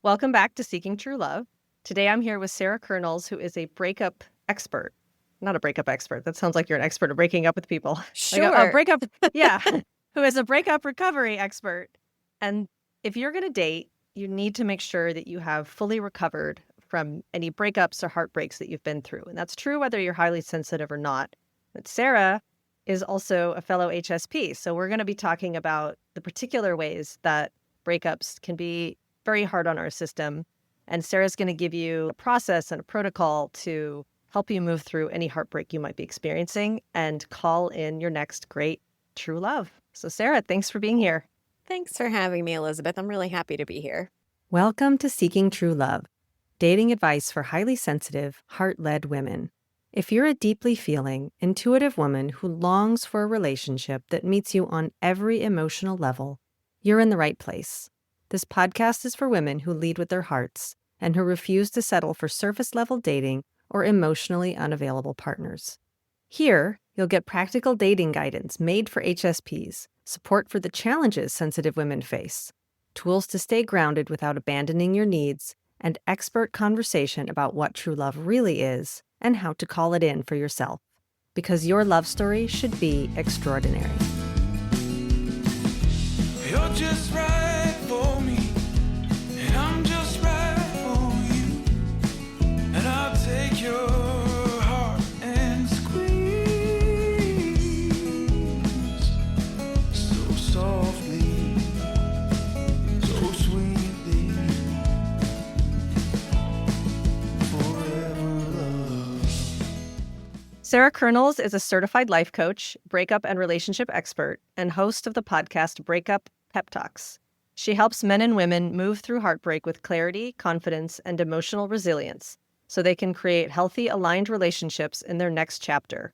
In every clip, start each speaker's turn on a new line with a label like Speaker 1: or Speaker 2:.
Speaker 1: Welcome back to Seeking True Love. Today I'm here with Sarah Curnoles, who is a breakup expert. Not a breakup expert. That sounds like you're an expert at breaking up with people. Like a
Speaker 2: Sure.
Speaker 1: breakup, yeah, who is a breakup recovery expert. And if you're going to date, you need to make sure that you have fully recovered from any breakups or heartbreaks that you've been through. And that's true whether you're highly sensitive or not. But Sarah is also a fellow HSP. So we're going to be talking about the particular ways that breakups can be very hard on our system. And Sarah's going to give you a process and a protocol to help you move through any heartbreak you might be experiencing and call in your next great true love. So Sarah, thanks for being here.
Speaker 2: Thanks for having me, Elizabeth. I'm really happy to be here.
Speaker 1: Welcome to Seeking True Love, dating advice for highly sensitive, heart-led women. If you're a deeply feeling, intuitive woman who longs for a relationship that meets you on every emotional level, you're in the right place. This podcast is for women who lead with their hearts and who refuse to settle for surface-level dating or emotionally unavailable partners. Here, you'll get practical dating guidance made for HSPs, support for the challenges sensitive women face, tools to stay grounded without abandoning your needs, and expert conversation about what true love really is and how to call it in for yourself. Because your love story should be extraordinary.
Speaker 3: You're just right for me, and I'm just right for you. And I'll take your heart and squeeze so softly, so sweetly, forever love.
Speaker 1: Sarah Curnoles is a certified life coach, breakup and relationship expert, and host of the podcast Breakup Pep Talks. She helps men and women move through heartbreak with clarity, confidence, and emotional resilience so they can create healthy, aligned relationships in their next chapter.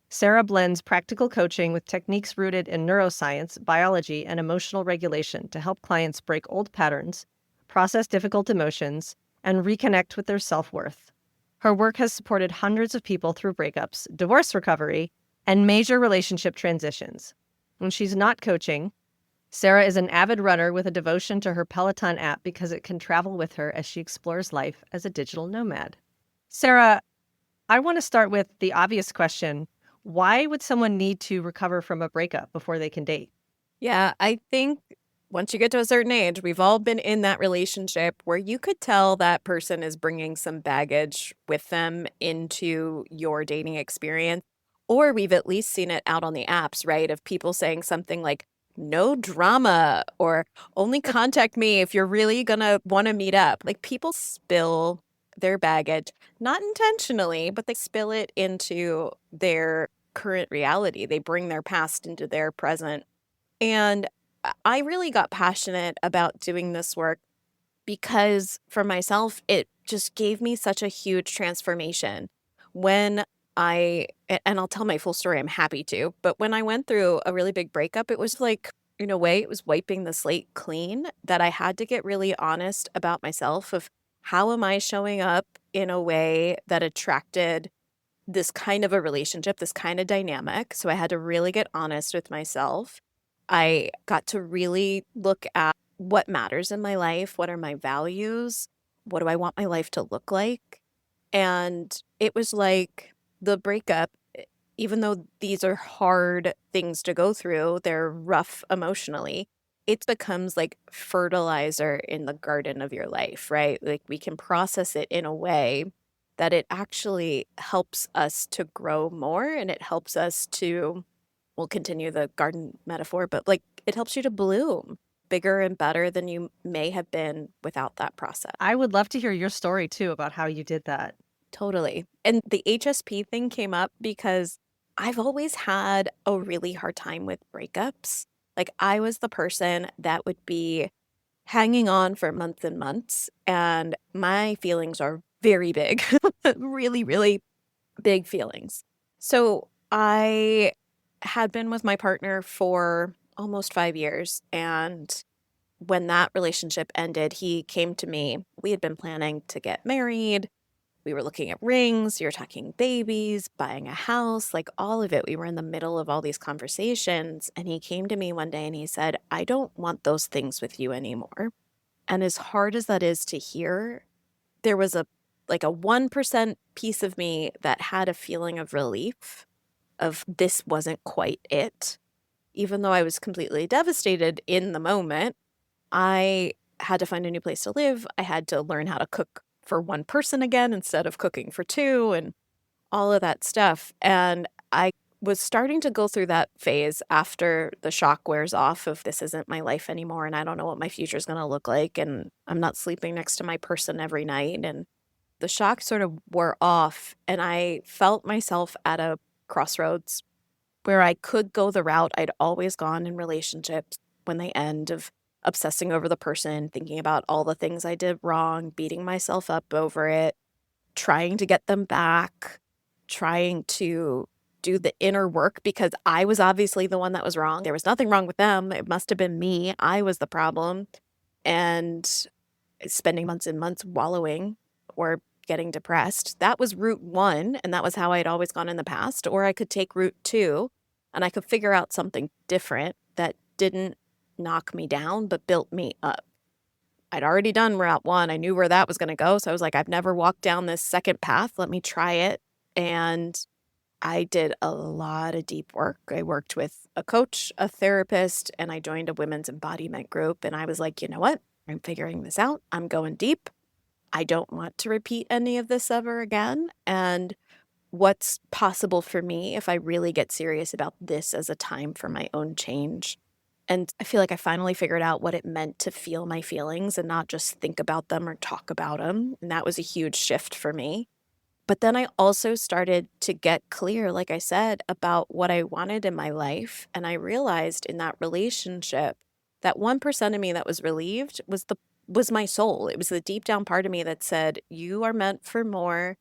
Speaker 1: Sarah blends practical coaching with techniques rooted in neuroscience, biology, and emotional regulation to help clients break old patterns, process difficult emotions, and reconnect with their self-worth. Her work has supported hundreds of people through breakups, divorce recovery, and major relationship transitions. When she's not coaching, Sarah is an avid runner with a devotion to her Peloton app because it can travel with her as she explores life as a digital nomad. Sarah, I want to start with the obvious question. Why would someone need to recover from a breakup before they can date?
Speaker 2: Yeah, I think once you get to a certain age, we've all been in that relationship where you could tell that person is bringing some baggage with them into your dating experience. Or we've at least seen it out on the apps, right? Of people saying something like, no drama, or only contact me if you're really gonna want to meet up. Like people spill their baggage, not intentionally, but they spill it into their current reality. They bring their past into their present. And I really got passionate about doing this work because for myself, it just gave me such a huge transformation. When and I'll tell my full story, I'm happy to, but when I went through a really big breakup, it was like, in a way, it was wiping the slate clean that I had to get really honest about myself of how am I showing up in a way that attracted this kind of a relationship, this kind of dynamic. So I had to really get honest with myself. I got to really look at what matters in my life, what are my values, what do I want my life to look like? And it was like the breakup, even though these are hard things to go through, they're rough emotionally, it becomes like fertilizer in the garden of your life, right? Like we can process it in a way that it actually helps us to grow more and it helps us to, we'll continue the garden metaphor, but like it helps you to bloom bigger and better than you may have been without that process.
Speaker 1: I would love to hear your story too about how you did that.
Speaker 2: Totally. And the HSP thing came up because I've always had a really hard time with breakups. Like I was the person that would be hanging on for months and months, and my feelings are very big, really, really big feelings. So I had been with my partner for almost 5 years, and when that relationship ended, he came to me. We had been planning to get married. We were looking at rings, you're talking babies, buying a house, like all of it. We were in the middle of all these conversations. And he came to me one day and he said, I don't want those things with you anymore. And as hard as that is to hear, there was a 1% piece of me that had a feeling of relief of this wasn't quite it. Even though I was completely devastated in the moment, I had to find a new place to live. I had to learn how to cook for one person again instead of cooking for two and all of that stuff. And I was starting to go through that phase after the shock wears off of this isn't my life anymore and I don't know what my future is going to look like and I'm not sleeping next to my person every night. And the shock sort of wore off and I felt myself at a crossroads where I could go the route I'd always gone in relationships when they end of obsessing over the person, thinking about all the things I did wrong, beating myself up over it, trying to get them back, trying to do the inner work because I was obviously the one that was wrong. There was nothing wrong with them. It must have been me. I was the problem. And spending months and months wallowing or getting depressed. That was route one, and that was how I'd always gone in the past. Or I could take route two and I could figure out something different that didn't knock me down, but built me up. I'd already done route one. I knew where that was going to go. So I was like, I've never walked down this second path. Let me try it. And I did a lot of deep work. I worked with a coach, a therapist, and I joined a women's embodiment group. And I was like, you know what? I'm figuring this out. I'm going deep. I don't want to repeat any of this ever again. And what's possible for me if I really get serious about this as a time for my own change. And I feel like I finally figured out what it meant to feel my feelings and not just think about them or talk about them. And that was a huge shift for me. But then I also started to get clear, like I said, about what I wanted in my life. And I realized in that relationship that 1% of me that was relieved was my soul. It was the deep down part of me that said, you are meant for more.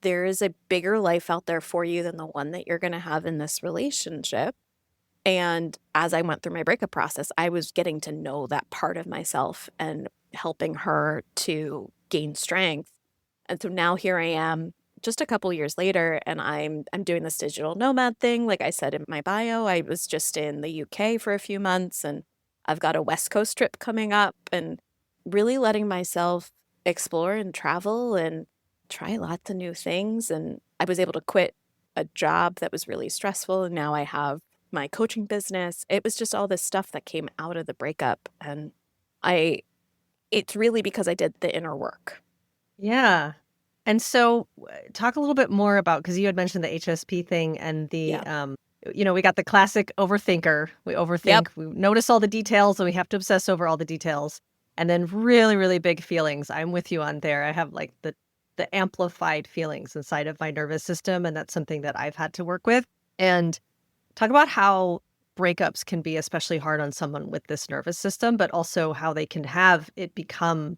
Speaker 2: There is a bigger life out there for you than the one that you're going to have in this relationship. And as I went through my breakup process, I was getting to know that part of myself and helping her to gain strength. And so now here I am just a couple years later, and I'm doing this digital nomad thing. Like I said in my bio, I was just in the UK for a few months, and I've got a West Coast trip coming up, and really letting myself explore and travel and try lots of new things. And I was able to quit a job that was really stressful, and now I have my coaching business. It was just all this stuff that came out of the breakup, and it's really because I did the inner work.
Speaker 1: Yeah. And so talk a little bit more about, because you had mentioned the HSP thing and the, we got the classic overthinker. We overthink, we notice all the details and we have to obsess over all the details. And then really, really big feelings. I'm with you on there. I have like the amplified feelings inside of my nervous system. And that's something that I've had to work with. And talk about how breakups can be especially hard on someone with this nervous system, but also how they can have it become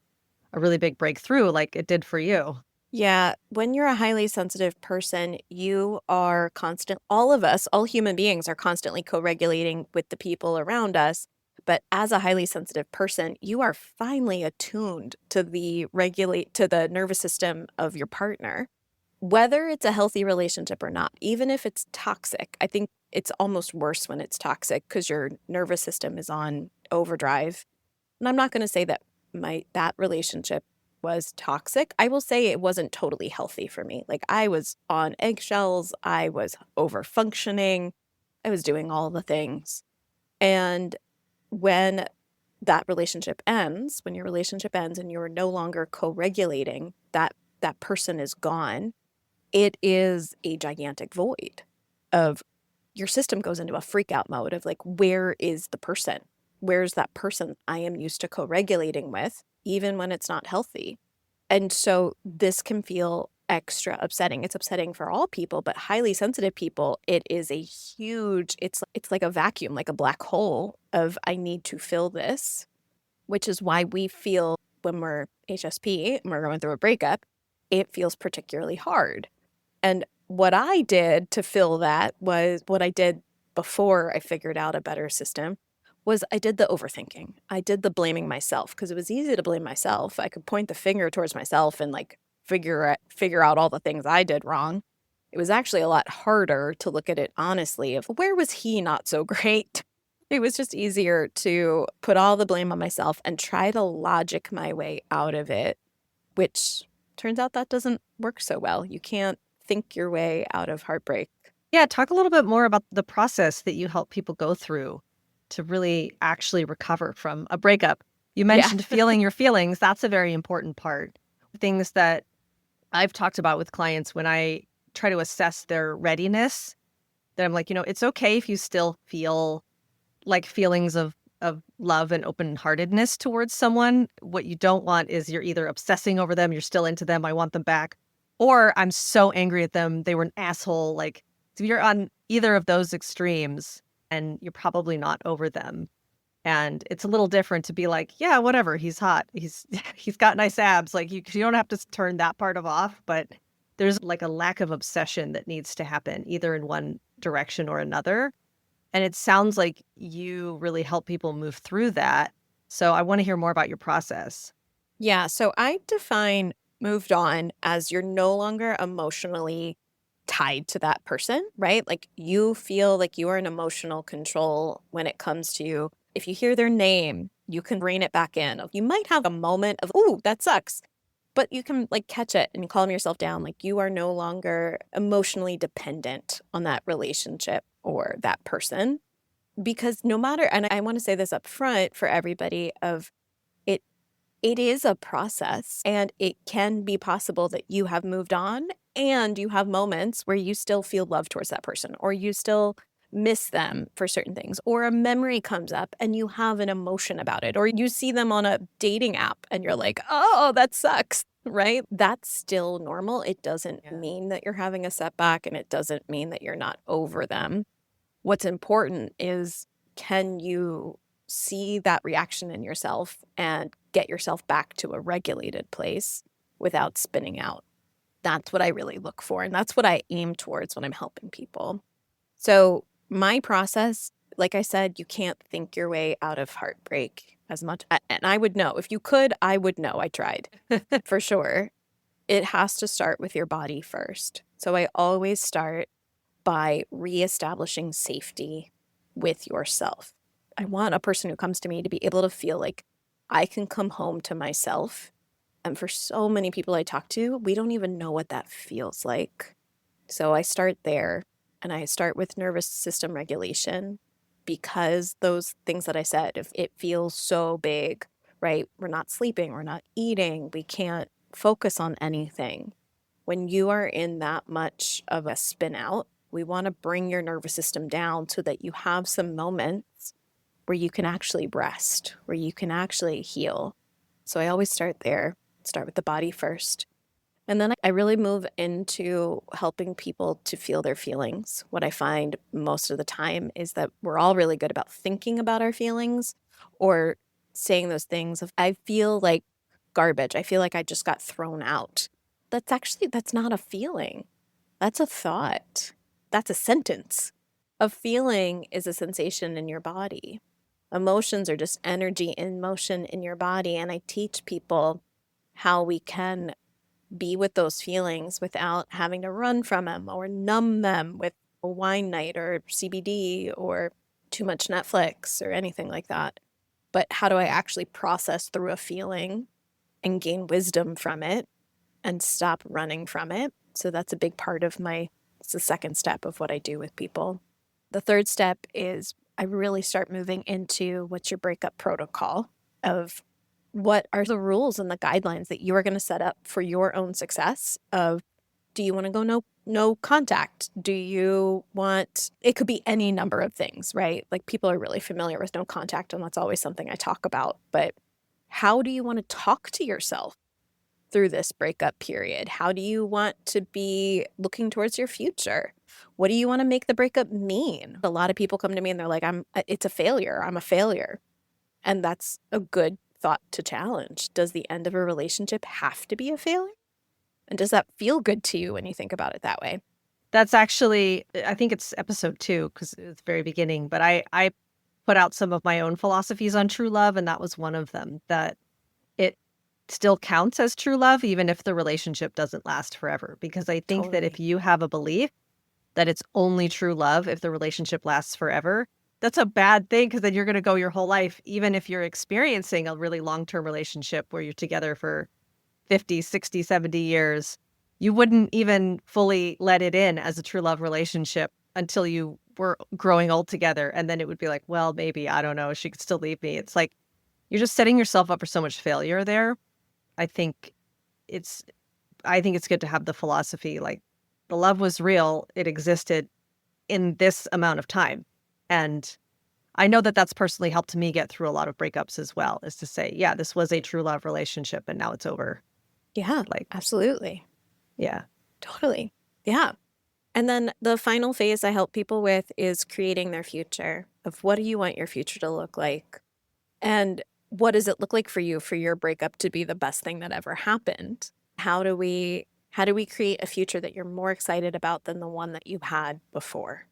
Speaker 1: a really big breakthrough like it did for you.
Speaker 2: Yeah, when you're a highly sensitive person, all of us, all human beings are constantly co-regulating with the people around us. But as a highly sensitive person, you are finely attuned to the nervous system of your partner, whether it's a healthy relationship or not, even if it's toxic. I think it's almost worse when it's toxic because your nervous system is on overdrive. And I'm not going to say that that relationship was toxic. I will say it wasn't totally healthy for me. Like I was on eggshells, I was over functioning, I was doing all the things. And when that relationship ends, when your relationship ends and you're no longer co-regulating, that person is gone, it is a gigantic void of your system goes into a freak out mode of like, where is the person? Where's that person I am used to co-regulating with, even when it's not healthy? And so this can feel extra upsetting. It's upsetting for all people, but highly sensitive people, it is a huge, it's like a vacuum, like a black hole of I need to fill this, which is why we feel when we're HSP and we're going through a breakup, it feels particularly hard. And what I did to fill that was what I did before I figured out a better system was I did the overthinking. I did the blaming myself because it was easy to blame myself. I could point the finger towards myself and like figure out all the things I did wrong. It was actually a lot harder to look at it honestly of where was he not so great? It was just easier to put all the blame on myself and try to logic my way out of it, which turns out that doesn't work so well. You can't think your way out of heartbreak.
Speaker 1: Yeah, talk a little bit more about the process that you help people go through to really actually recover from a breakup. You
Speaker 2: Yeah.
Speaker 1: mentioned feeling your feelings. That's a very important part. Things that I've talked about with clients when I try to assess their readiness, that I'm like, it's okay if you still feel like feelings of love and open-heartedness towards someone. What you don't want is you're either obsessing over them, you're still into them, I want them back, or I'm so angry at them, they were an asshole. Like, so you're on either of those extremes and you're probably not over them. And it's a little different to be like, yeah, whatever, he's hot. He's he's got nice abs. Like you don't have to turn that part of off, but there's like a lack of obsession that needs to happen either in one direction or another. And it sounds like you really help people move through that. So I want to hear more about your process.
Speaker 2: Yeah. So I define moved on as you're no longer emotionally tied to that person, right? Like you feel like you are in emotional control when it comes to you. If you hear their name, you can rein it back in. You might have a moment of, ooh, that sucks. But you can like catch it and calm yourself down. Like you are no longer emotionally dependent on that relationship or that person. Because no matter, and I want to say this up front for everybody of it, it is a process and it can be possible that you have moved on and you have moments where you still feel love towards that person or you still miss them for certain things or a memory comes up and you have an emotion about it or you see them on a dating app and you're like, oh, that sucks, right? That's still normal. It doesn't mean that you're having a setback and it doesn't mean that you're not over them. What's important is, can you see that reaction in yourself and get yourself back to a regulated place without spinning out? That's what I really look for. And that's what I aim towards when I'm helping people. So my process, like I said, you can't think your way out of heartbreak as much. And I would know. If you could, I would know. I tried for sure. It has to start with your body first. So I always start by reestablishing safety with yourself. I want a person who comes to me to be able to feel like I can come home to myself. And for so many people I talk to, we don't even know what that feels like. So I start there and I start with nervous system regulation because those things that I said, if it feels so big, right? We're not sleeping, we're not eating, we can't focus on anything. When you are in that much of a spin out, we want to bring your nervous system down so that you have some moments where you can actually rest, where you can actually heal. So I always start there, start with the body first. And then I really move into helping people to feel their feelings. What I find most of the time is that we're all really good about thinking about our feelings or saying those things of, I feel like garbage. I feel like I just got thrown out. That's not a feeling. That's a thought. That's a sentence. A feeling is a sensation in your body. Emotions are just energy in motion in your body. And I teach people how we can be with those feelings without having to run from them or numb them with a wine night or CBD or too much Netflix or anything like that. But how do I actually process through a feeling and gain wisdom from it and stop running from it? So that's a big part of it's the second step of what I do with people. The third step is I really start moving into what's your breakup protocol of what are the rules and the guidelines that you are going to set up for your own success of, do you want to go no contact? Do you want, it could be any number of things, right? Like people are really familiar with no contact and that's always something I talk about, but how do you want to talk to yourself through this breakup period? How do you want to be looking towards your future? What do you want to make the breakup mean? A lot of people come to me and they're like, it's a failure. I'm a failure. And that's a good thought to challenge. Does the end of a relationship have to be a failure? And does that feel good to you when you think about it that way?
Speaker 1: That's actually, I think it's episode 2 because it's the very beginning, but I put out some of my own philosophies on true love, and that was one of them, that it still counts as true love even if the relationship doesn't last forever. Because I think that if you have a belief that it's only true love if the relationship lasts forever, that's a bad thing because then you're going to go your whole life, even if you're experiencing a really long-term relationship where you're together for 50, 60, 70 years, you wouldn't even fully let it in as a true love relationship until you were growing old together. And then it would be like, well, maybe, I don't know, she could still leave me. It's like you're just setting yourself up for so much failure there. I think it's I think it's good to have the philosophy like the love was real, it existed in this amount of time. And I know that that's personally helped me get through a lot of breakups as well, is to say, yeah, this was a true love relationship and now it's over.
Speaker 2: Yeah,
Speaker 1: Like,
Speaker 2: absolutely.
Speaker 1: yeah.
Speaker 2: Totally. Yeah. And then the final phase I help people with is creating their future of what do you want your future to look like? And what does it look like for you for your breakup to be the best thing that ever happened? How do we create a future that you're more excited about than the one that you had before?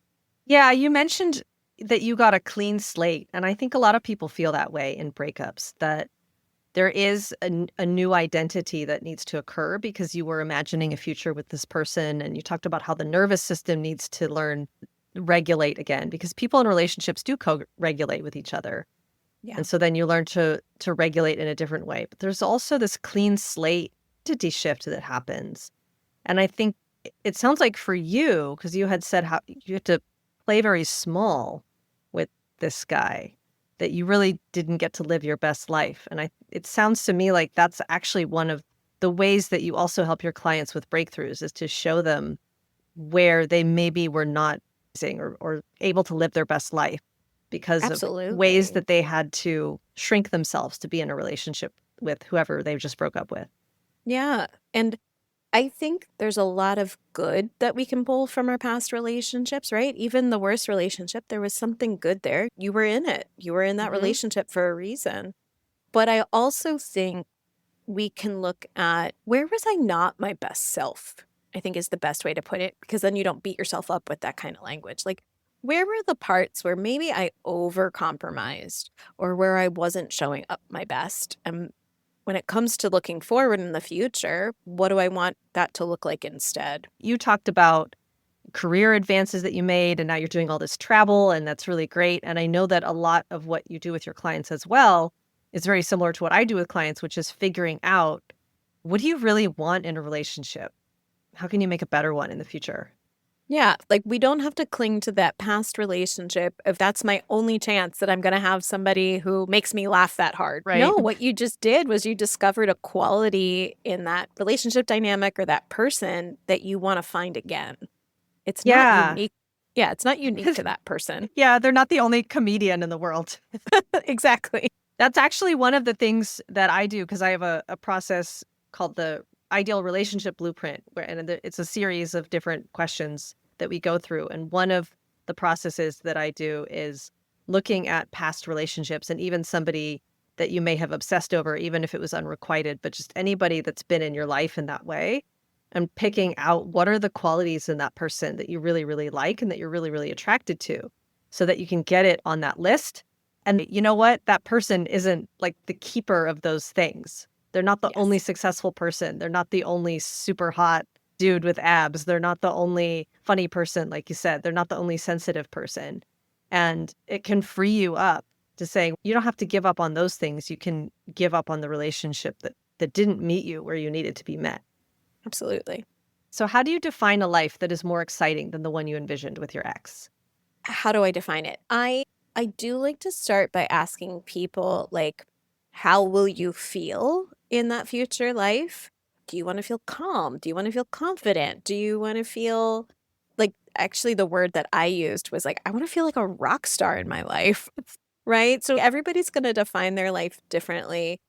Speaker 1: Yeah, you mentioned that you got a clean slate. And I think a lot of people feel that way in breakups, that there is a new identity that needs to occur because you were imagining a future with this person. And you talked about how the nervous system needs to learn regulate again because people in relationships do co-regulate with each other.
Speaker 2: Yeah.
Speaker 1: And so then you learn to regulate in a different way. But there's also this clean slate identity shift that happens. And I think it sounds like for you, because you had said how you had to play very small with this guy, that you really didn't get to live your best life. And it sounds to me like that's actually one of the ways that you also help your clients with breakthroughs is to show them where they maybe were not seeing or able to live their best life because of ways
Speaker 2: Absolutely.
Speaker 1: that they had to shrink themselves to be in a relationship with whoever they just broke up with.
Speaker 2: Yeah. And I think there's a lot of good that we can pull from our past relationships, right? Even the worst relationship, there was something good there. You were in it. You were in that
Speaker 1: Hmm.
Speaker 2: relationship for a reason. But I also think we can look at where was I not my best self? I think is the best way to put it, because then you don't beat yourself up with that kind of language. Like, where were the parts where maybe I over compromised or where I wasn't showing up my best? And when it comes to looking forward in the future, what do I want that to look like instead?
Speaker 1: You talked about career advances that you made, and now you're doing all this travel, and that's really great. And I know that a lot of what you do with your clients as well is very similar to what I do with clients, which is figuring out what do you really want in a relationship? How can you make a better one in the future?
Speaker 2: Yeah, like we don't have to cling to that past relationship if that's my only chance that I'm going to have somebody who makes me laugh that hard.
Speaker 1: Right.
Speaker 2: No, what you just did was you discovered a quality in that relationship dynamic or that person that you want to find again. It's not
Speaker 1: Yeah.
Speaker 2: unique. Yeah, it's not unique to that person.
Speaker 1: Yeah, they're not the only comedian in the world.
Speaker 2: Exactly.
Speaker 1: That's actually one of the things that I do because I have a process called the Ideal Relationship Blueprint, it's a series of different questions that we go through. And one of the processes that I do is looking at past relationships and even somebody that you may have obsessed over, even if it was unrequited, but just anybody that's been in your life in that way, and picking out what are the qualities in that person that you really, really like and that you're really, really attracted to so that you can get it on that list. And you know what? That person isn't like the keeper of those things. They're not the only
Speaker 2: Yes.
Speaker 1: successful person. They're not the only super hot dude with abs. They're not the only funny person, like you said. They're not the only sensitive person. And it can free you up to saying you don't have to give up on those things. You can give up on the relationship that didn't meet you where you needed to be met.
Speaker 2: Absolutely.
Speaker 1: So how do you define a life that is more exciting than the one you envisioned with your ex?
Speaker 2: How do I define it? I do like to start by asking people like, how will you feel in that future life? Do you want to feel calm? Do you want to feel confident? Do you want to feel like, actually the word that I used was like, I want to feel like a rock star in my life. Right? So everybody's going to define their life differently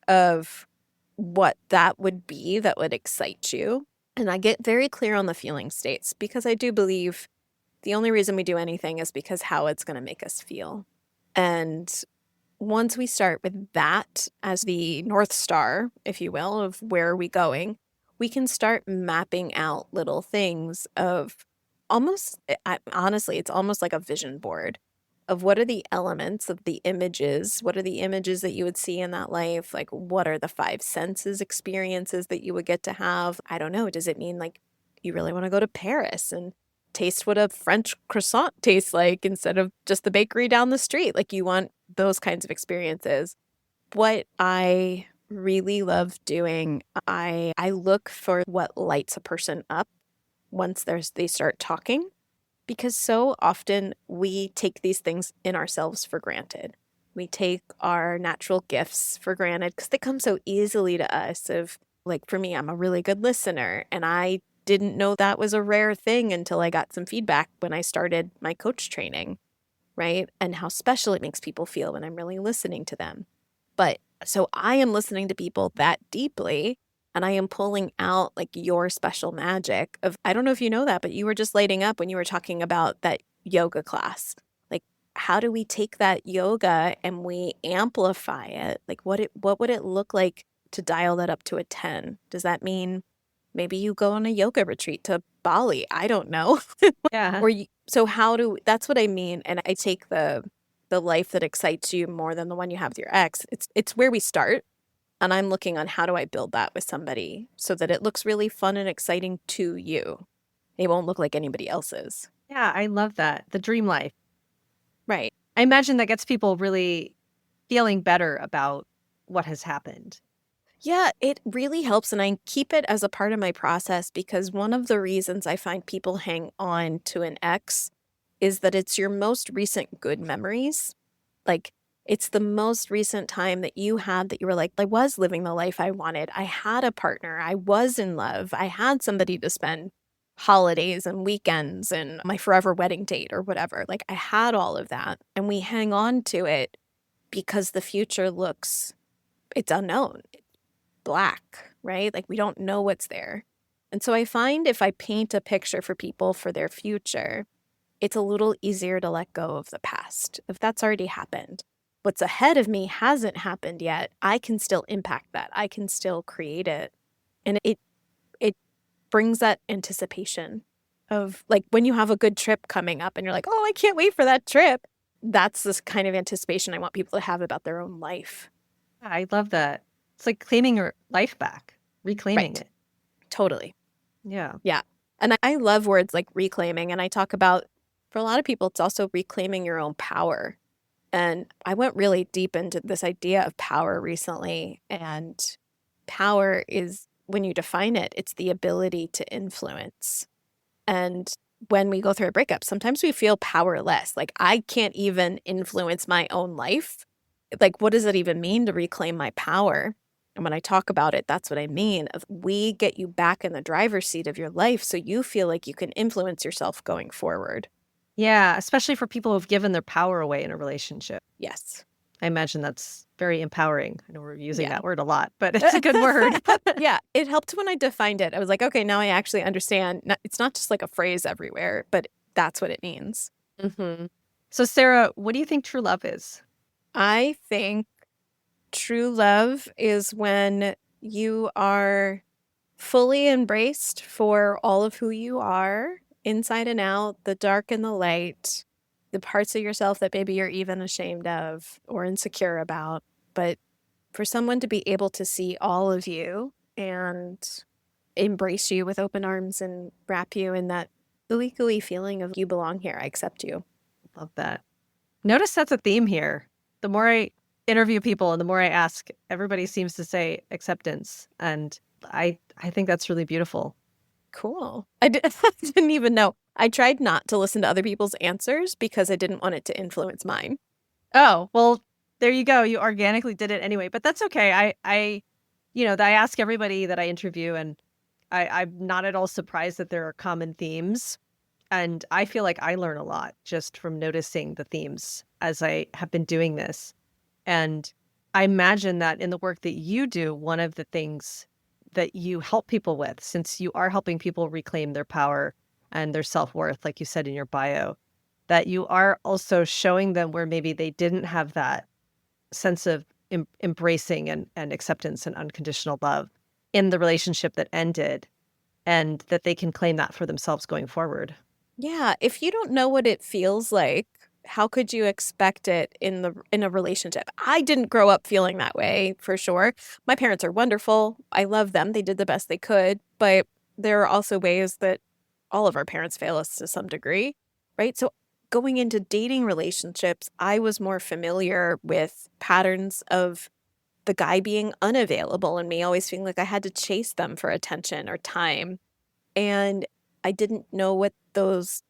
Speaker 2: of what that would be that would excite you. And I get very clear on the feeling states because I do believe the only reason we do anything is because how it's going to make us feel. And once we start with that as the North Star, if you will, of where are we going, we can start mapping out little things of almost, honestly, it's almost like a vision board of what are the elements of the images, what are the images that you would see in that life, like what are the five senses experiences that you would get to have. I don't know, does it mean like you really want to go to Paris and taste what a French croissant tastes like instead of just the bakery down the street. Like you want those kinds of experiences. What I really love doing, I look for what lights a person up once they start talking, because so often we take these things in ourselves for granted. We take our natural gifts for granted because they come so easily to us. Of like, for me, I'm a really good listener, and I didn't know that was a rare thing until I got some feedback when I started my coach training, right? And how special it makes people feel when I'm really listening to them. But so I am listening to people that deeply, and I am pulling out like your special magic of, I don't know if you know that, but you were just lighting up when you were talking about that yoga class. Like, how do we take that yoga and we amplify it? Like what would it look like to dial that up to a 10? Does that mean maybe you go on a yoga retreat to Bali? I don't know.
Speaker 1: Yeah.
Speaker 2: That's what I mean. And I take the life that excites you more than the one you have with your ex. It's where we start. And I'm looking on how do I build that with somebody so that it looks really fun and exciting to you. It won't look like anybody else's.
Speaker 1: Yeah, I love that. The dream life.
Speaker 2: Right.
Speaker 1: I imagine that gets people really feeling better about what has happened.
Speaker 2: Yeah, it really helps. And I keep it as a part of my process because one of the reasons I find people hang on to an ex is that it's your most recent good memories. Like, it's the most recent time that you had that you were like, I was living the life I wanted. I had a partner. I was in love. I had somebody to spend holidays and weekends and my forever wedding date or whatever. Like, I had all of that. And we hang on to it because the future it's unknown, it's black, right? Like, we don't know what's there. And so I find if I paint a picture for people for their future, it's a little easier to let go of the past. If that's already happened, what's ahead of me hasn't happened yet, I can still impact that. I can still create it. And it brings that anticipation of like when you have a good trip coming up and you're like, oh, I can't wait for that trip. That's this kind of anticipation I want people to have about their own life.
Speaker 1: I love that. It's like claiming your life back, reclaiming it.
Speaker 2: Totally.
Speaker 1: Yeah.
Speaker 2: Yeah. And I love words like reclaiming. And I talk about, for a lot of people, it's also reclaiming your own power. And I went really deep into this idea of power recently. And power is, when you define it, it's the ability to influence. And when we go through a breakup, sometimes we feel powerless. Like, I can't even influence my own life. Like, what does it even mean to reclaim my power? And when I talk about it, that's what I mean. We get you back in the driver's seat of your life so you feel like you can influence yourself going forward.
Speaker 1: Yeah, especially for people who've given their power away in a relationship.
Speaker 2: Yes.
Speaker 1: I imagine that's very empowering. I know we're using
Speaker 2: Yeah.
Speaker 1: that word a lot, but it's a good word.
Speaker 2: Yeah, it helped when I defined it. I was like, okay, now I actually understand. It's not just like a phrase everywhere, but that's what it means.
Speaker 1: Mm-hmm. So, Sarah, what do you think true love is?
Speaker 2: I think true love is when you are fully embraced for all of who you are, inside and out, the dark and the light, the parts of yourself that maybe you're even ashamed of or insecure about. But for someone to be able to see all of you and embrace you with open arms and wrap you in that ooey gooey feeling of you belong here, I accept you.
Speaker 1: Love that. Notice that's a theme here. The more I interview people and the more I ask, everybody seems to say acceptance. And I think that's really beautiful.
Speaker 2: Cool. I didn't even know. I tried not to listen to other people's answers because I didn't want it to influence mine.
Speaker 1: Oh, well, there you go. You organically did it anyway, but that's okay. I ask everybody that I interview, and I'm not at all surprised that there are common themes. And I feel like I learn a lot just from noticing the themes as I have been doing this. And I imagine that in the work that you do, one of the things that you help people with, since you are helping people reclaim their power and their self-worth, like you said in your bio, that you are also showing them where maybe they didn't have that sense of embracing and acceptance and unconditional love in the relationship that ended, and that they can claim that for themselves going forward.
Speaker 2: Yeah, if you don't know what it feels like, how could you expect it in a relationship? I didn't grow up feeling that way, for sure. My parents are wonderful. I love them. They did the best they could, but there are also ways that all of our parents fail us to some degree, right? So going into dating relationships, I was more familiar with patterns of the guy being unavailable and me always feeling like I had to chase them for attention or time. And I didn't know what those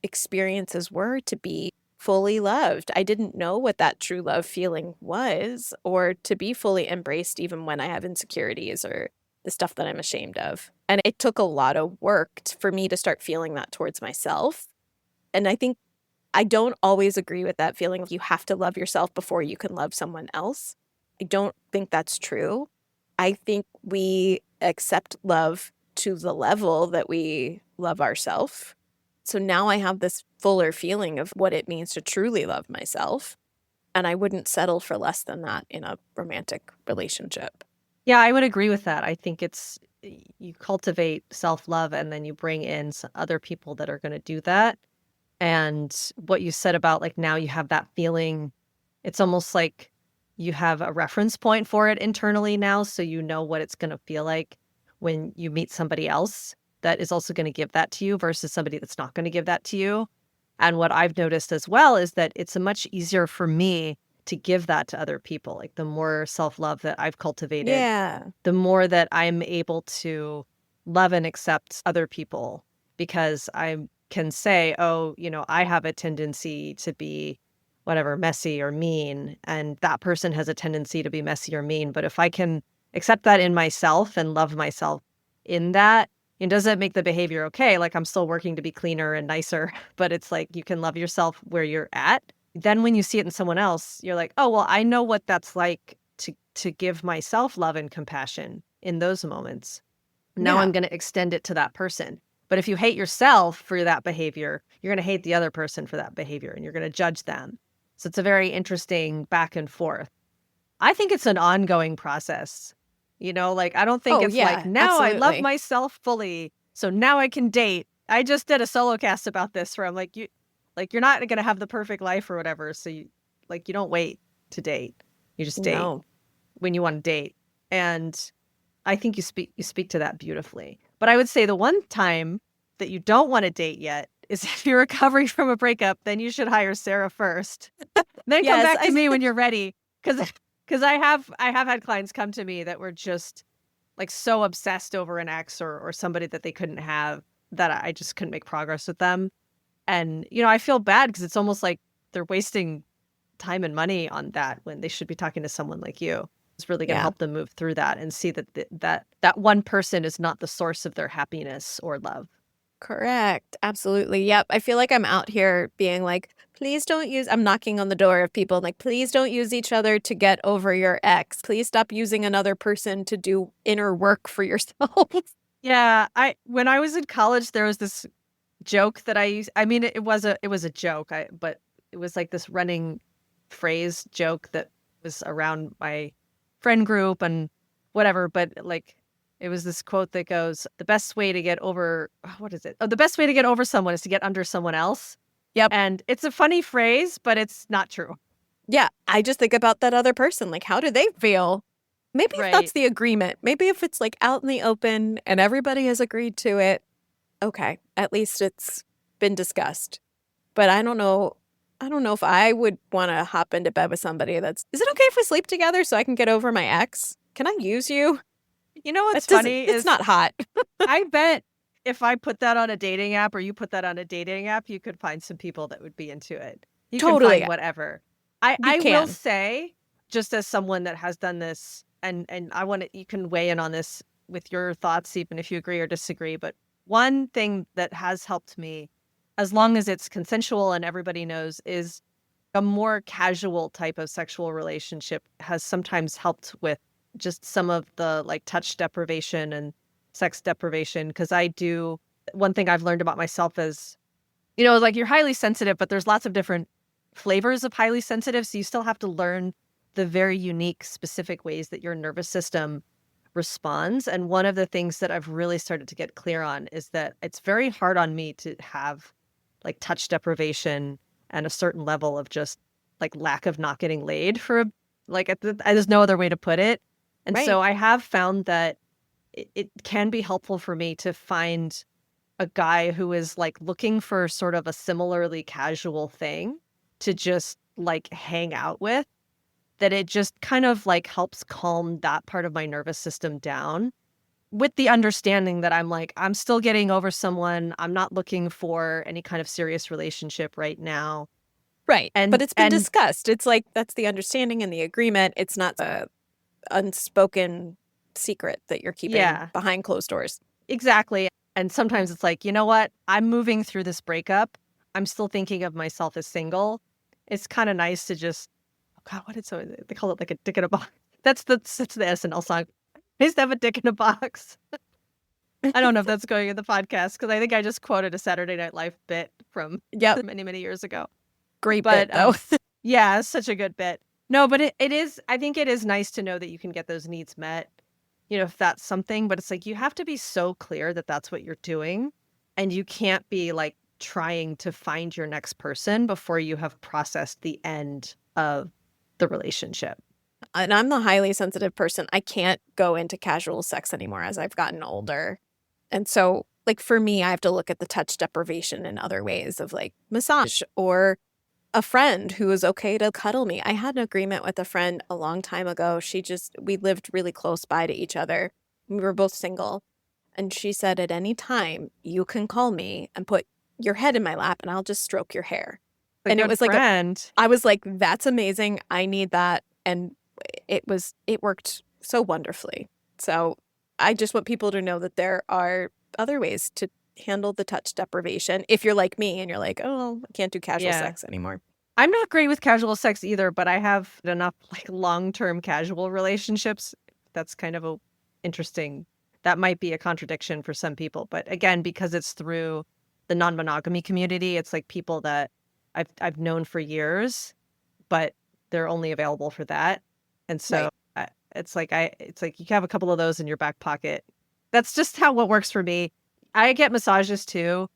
Speaker 2: experiences were to be fully loved. I didn't know what that true love feeling was, or to be fully embraced even when I have insecurities or the stuff that I'm ashamed of. And it took a lot of work for me to start feeling that towards myself. And I think I don't always agree with that feeling of you have to love yourself before you can love someone else. I don't think that's true. I think we accept love to the level that we love ourselves. So now I have this fuller feeling of what it means to truly love myself. And I wouldn't settle for less than that in a romantic relationship.
Speaker 1: Yeah, I would agree with that. I think you cultivate self-love and then you bring in other people that are going to do that. And what you said about like now you have that feeling, it's almost like you have a reference point for it internally now. So you know what it's going to feel like when you meet somebody else that is also going to give that to you versus somebody that's not going to give that to you. And what I've noticed as well is that it's much easier for me to give that to other people. Like the more self-love that I've cultivated,
Speaker 2: Yeah.
Speaker 1: the more that I'm able to love and accept other people because I can say, oh, I have a tendency to be whatever, messy or mean, and that person has a tendency to be messy or mean. But if I can accept that in myself and love myself in that, it doesn't make the behavior okay. Like I'm still working to be cleaner and nicer, but it's like you can love yourself where you're at. Then when you see it in someone else, you're like, oh, well, I know what that's like to give myself love and compassion in those moments. Now I'm going to extend it to that person. But if you hate yourself for that behavior, you're going to hate the other person for that behavior and you're going to judge them. So it's a very interesting back and forth. I think it's an ongoing process. Like I don't think
Speaker 2: Oh,
Speaker 1: it's
Speaker 2: yeah,
Speaker 1: like now I love
Speaker 2: absolutely.
Speaker 1: myself fully, so now I can date. I just did a solo cast about this where I'm like, you're not going to have the perfect life or whatever. So you don't wait to date. You just date
Speaker 2: No.
Speaker 1: when you want to date. And I think you speak to that beautifully. But I would say the one time that you don't want to date yet is if you're recovering from a breakup, then you should hire Sarah first. Then come
Speaker 2: Yes,
Speaker 1: back to me when you're ready. Because I have had clients come to me that were just like so obsessed over an ex or somebody that they couldn't have that I just couldn't make progress with them. And, I feel bad because it's almost like they're wasting time and money on that when they should be talking to someone like you. It's really going to
Speaker 2: Yeah.
Speaker 1: help them move through that and see that one person is not the source of their happiness or love.
Speaker 2: Correct. Absolutely. Yep. I feel like I'm out here being like, please don't I'm knocking on the door of people like, please don't use each other to get over your ex. Please stop using another person to do inner work for yourself.
Speaker 1: Yeah, when I was in college, there was this joke that I used. I mean, it was a joke, but it was like this running phrase joke that was around my friend group and whatever. But like, it was this quote that goes, "The best way to get over what is it? Oh, the best way to get over someone is to get under someone else."
Speaker 2: Yep.
Speaker 1: And it's a funny phrase, but it's not true.
Speaker 2: Yeah. I just think about that other person. Like, how do they feel? Maybe if that's
Speaker 1: Right.
Speaker 2: the agreement, maybe if it's like out in the open and everybody has agreed to it, okay, at least it's been discussed. But I don't know. I don't know if I would want to hop into bed with somebody is it okay if we sleep together so I can get over my ex? Can I use you?
Speaker 1: You know what's
Speaker 2: That
Speaker 1: funny
Speaker 2: it's
Speaker 1: is
Speaker 2: not hot.
Speaker 1: I bet if I put that on a dating app or you put that on a dating app, you could find some people that would be into it. You can
Speaker 2: Totally.
Speaker 1: find whatever. I will
Speaker 2: can.
Speaker 1: say, just as someone that has done this, and you can weigh in on this with your thoughts, even if you agree or disagree. But one thing that has helped me, as long as it's consensual and everybody knows, is a more casual type of sexual relationship has sometimes helped with just some of the like touch deprivation and sex deprivation. Because one thing I've learned about myself is, like you're highly sensitive, but there's lots of different flavors of highly sensitive. So you still have to learn the very unique, specific ways that your nervous system responds. And one of the things that I've really started to get clear on is that it's very hard on me to have like touch deprivation and a certain level of just like lack of not getting laid there's no other way to put it. And
Speaker 2: Right.
Speaker 1: so I have found that it can be helpful for me to find a guy who is like looking for sort of a similarly casual thing to just like hang out with, that it just kind of like helps calm that part of my nervous system down, with the understanding that I'm like, I'm still getting over someone. I'm not looking for any kind of serious relationship right now.
Speaker 2: Right.
Speaker 1: And
Speaker 2: But it's been discussed. It's like that's the understanding and the agreement. It's not a unspoken secret that you're keeping
Speaker 1: yeah,
Speaker 2: behind closed doors.
Speaker 1: exactly. And sometimes it's like, you know what? I'm moving through this breakup. I'm still thinking of myself as single. It's kind of nice to just, oh God, what is so they call it like a dick in a box. That's the SNL song. I used to have a dick in a box. I don't know if that's going in the podcast because I think I just quoted a Saturday Night Live bit from
Speaker 2: Yep.
Speaker 1: many, many years ago.
Speaker 2: Great
Speaker 1: But
Speaker 2: bit, though.
Speaker 1: yeah, it's such a good bit. No, but it is, I think it is nice to know that you can get those needs met, you know, if that's something, but it's like you have to be so clear that that's what you're doing. And you can't be like trying to find your next person before you have processed the end of the relationship.
Speaker 2: And I'm the highly sensitive person. I can't go into casual sex anymore as I've gotten older. And so, like, for me, I have to look at the touch deprivation in other ways of like massage or a friend who is okay to cuddle me. I had an agreement with a friend a long time ago. We lived really close by to each other. We were both single. And she said, at any time, you can call me and put your head in my lap and I'll just stroke your hair.
Speaker 1: A
Speaker 2: And it
Speaker 1: good
Speaker 2: was like,
Speaker 1: friend.
Speaker 2: I was like, that's amazing. I need that. And it worked so wonderfully. So I just want people to know that there are other ways to handle the touch deprivation. If you're like me and you're like, oh, I can't do casual
Speaker 1: Yeah.
Speaker 2: sex anymore.
Speaker 1: I'm not great with casual sex either, but I have enough like long-term casual relationships. That's kind of a interesting, that might be a contradiction for some people. But again, because it's through the non-monogamy community, it's like people that I've known for years, but they're only available for that. And so it's like you have a couple of those in your back pocket. That's just how what works for me. I get massages too.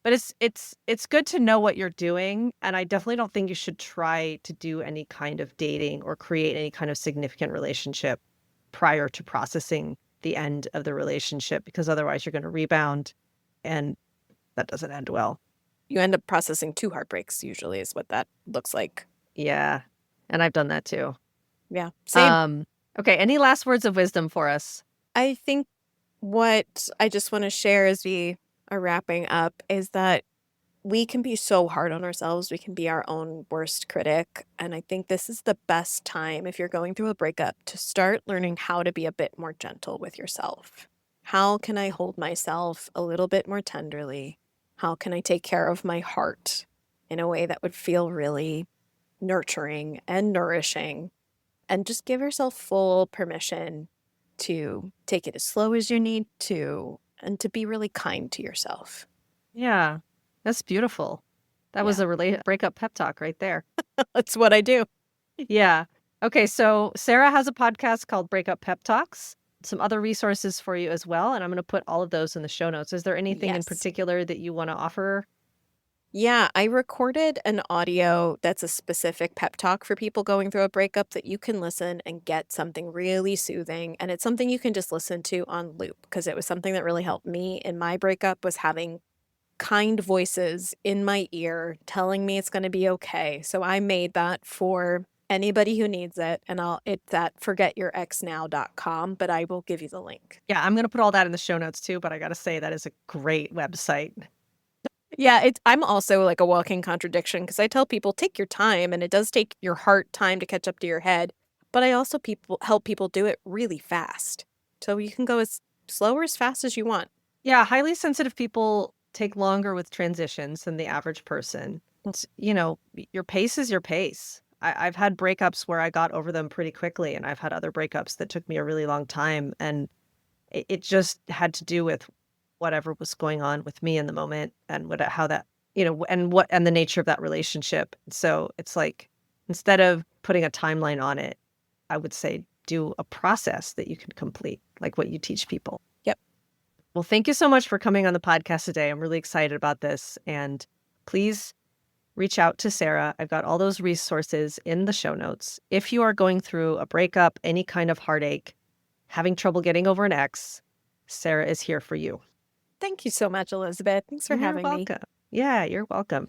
Speaker 1: But it's good to know what you're doing, and I definitely don't think you should try to do any kind of dating or create any kind of significant relationship prior to processing the end of the relationship, because otherwise you're going to rebound, and that doesn't end well.
Speaker 2: You end up processing 2 heartbreaks, usually, is what that looks like.
Speaker 1: Yeah, and I've done that too.
Speaker 2: Yeah, same.
Speaker 1: Okay, any last words of wisdom for us?
Speaker 2: I think what I just want to share as we are wrapping up is that we can be so hard on ourselves. We can be our own worst critic. And I think this is the best time, if you're going through a breakup, to start learning how to be a bit more gentle with yourself. How can I hold myself a little bit more tenderly? How can I take care of my heart in a way that would feel really nurturing and nourishing? And just give yourself full permission to take it as slow as you need to and to be really kind to yourself.
Speaker 1: Yeah, that's beautiful. That was a breakup pep talk right there.
Speaker 2: That's what I do.
Speaker 1: Yeah. Okay, so Sarah has a podcast called Breakup Pep Talks. Some other resources for you as well, and I'm going to put all of those in the show notes. Is there anything in
Speaker 2: Yes.
Speaker 1: particular that you want to offer?
Speaker 2: Yeah, I recorded an audio that's a specific pep talk for people going through a breakup that you can listen and get something really soothing. And it's something you can just listen to on loop because it was something that really helped me in my breakup was having kind voices in my ear telling me it's going to be okay. So I made that for anybody who needs it. And it's at forgetyourexnow.com, but I will give you the link.
Speaker 1: Yeah, I'm going to put all that in the show notes too, but I got to say that is a great website.
Speaker 2: Yeah, I'm also like a walking contradiction because I tell people take your time and it does take your heart time to catch up to your head, but I also help people do it really fast. So you can go as slow or as fast as you want.
Speaker 1: Yeah, highly sensitive people take longer with transitions than the average person. It's, you know, your pace is your pace. I've had breakups where I got over them pretty quickly, and I've had other breakups that took me a really long time, and it just had to do with whatever was going on with me in the moment and how that, you know, and the nature of that relationship. So it's like, instead of putting a timeline on it, I would say do a process that you can complete, like what you teach people.
Speaker 2: Yep.
Speaker 1: Well, thank you so much for coming on the podcast today. I'm really excited about this. And please reach out to Sarah. I've got all those resources in the show notes. If you are going through a breakup, any kind of heartache, having trouble getting over an ex, Sarah is here for you.
Speaker 2: Thank you so much, Elizabeth. Thanks for
Speaker 1: You're
Speaker 2: having me.
Speaker 1: welcome. Yeah, you're welcome.